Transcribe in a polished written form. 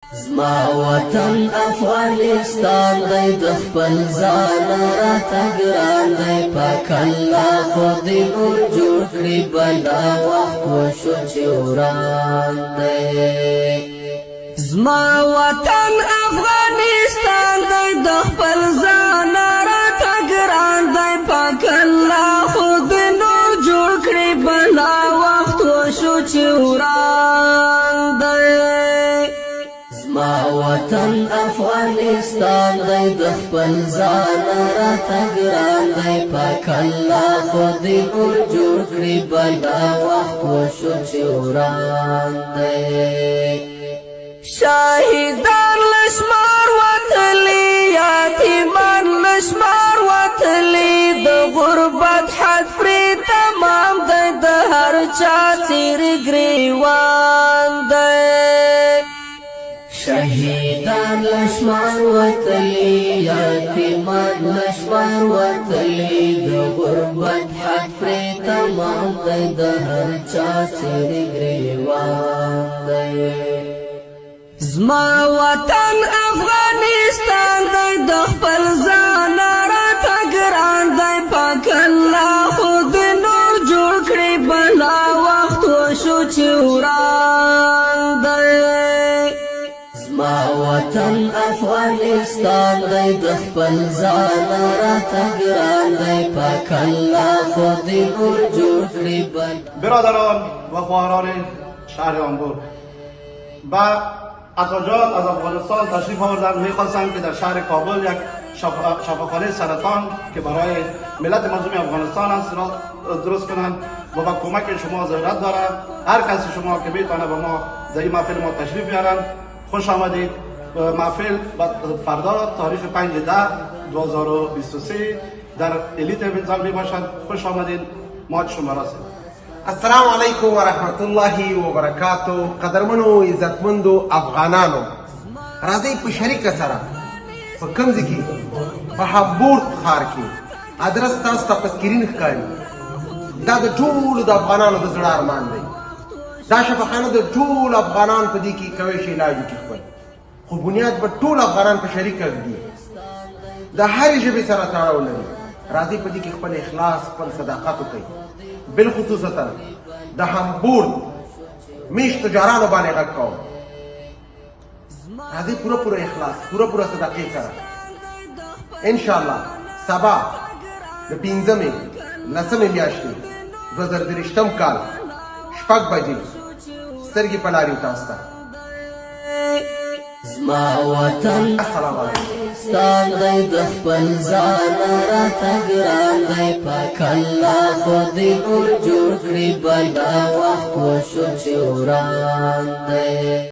زما وطن افغانستان دی د خپل ځان راته ګران دی پاک الله خو دې نور جوړ کړي بلا وخت وشو چې وران دی زما وطن افغانستان دی د خپل ځان راته ګران دی پاک الله خو دې نور جوړ کړي بلا وخت وشو چې وران دی زما وطن افغانستان دی د خپل ځان راته ګران دی پاک الله خو دې نور جوړ کړي بلا وخت وشو چې وران دی شاهدان لشمار وتلی یتیمان لشمار وتلی د غربت حد پرې تمام دی د هر چا څېر ګریوان دی شهیدان لشمار وتلی یتیمان لشمار وتلی د غربت حد پرې تمام دی د هر چا څېر ګریوان دی زما وطن افغانستان دی د خپل ځان راته ګران دی پاک الله خو دې نور جوړ کړي بلا وخت وشو چې وران دی زما وطن افغانستان دی د خپل ځان راته ګران دی پاک الله خو دې نور جوړ کړي برادران و خواهران شهر امبور با اتاجات از افغانستان تشریف آوردند. میخواستم که در شهر کابل یک شفاخانه سرطان که برای ملت مظلوم افغانستان است را درست کنند و با کمک شما ضرورت دارد. هر کسی شما که میتونه با ما در این محفل ما تشریف بیارن خوش آمدید. محفل فردا تاریخ 5/10/2023 در الیت منزل می باشد. خوش آمدید. ما شما راست. السلام علیکم ورحمت الله وبرکاتو. قدرمنو عزتمندو افغانانو، راځئ په شریکه سره په کوم ځای کې په هامبورګ ښار کې ادرس تاسو ته په سکرین ښکاري. دا د ټولو د افغانانو د زړه ارمان دی. دا شفاخانه د ټولو افغانان په دې کې کوي شي علاج وکړي خپل، خو بنیاد به ټول افغانان په شریکه ږدي. د هرې ژبې سره تړاو لري. راځئ په دې کې خپل اخلاص خپل صداقت وکړئ. بالخصوصا د هامبورګ میش تجارانو باندې غږ کوم. راځئ پوره اخلاص پوره صداقت سره انشاءالله سبا د 15مې 10مې میاشتې 2023 کال 6 بجې سترګې په لارې تاسو ته. زما وطن السلام علیکم افغانستان دی د خپل ځان راته ګران دی پاک الله خو دې نور جوړ کړي بلا وخت وشو چې وران دی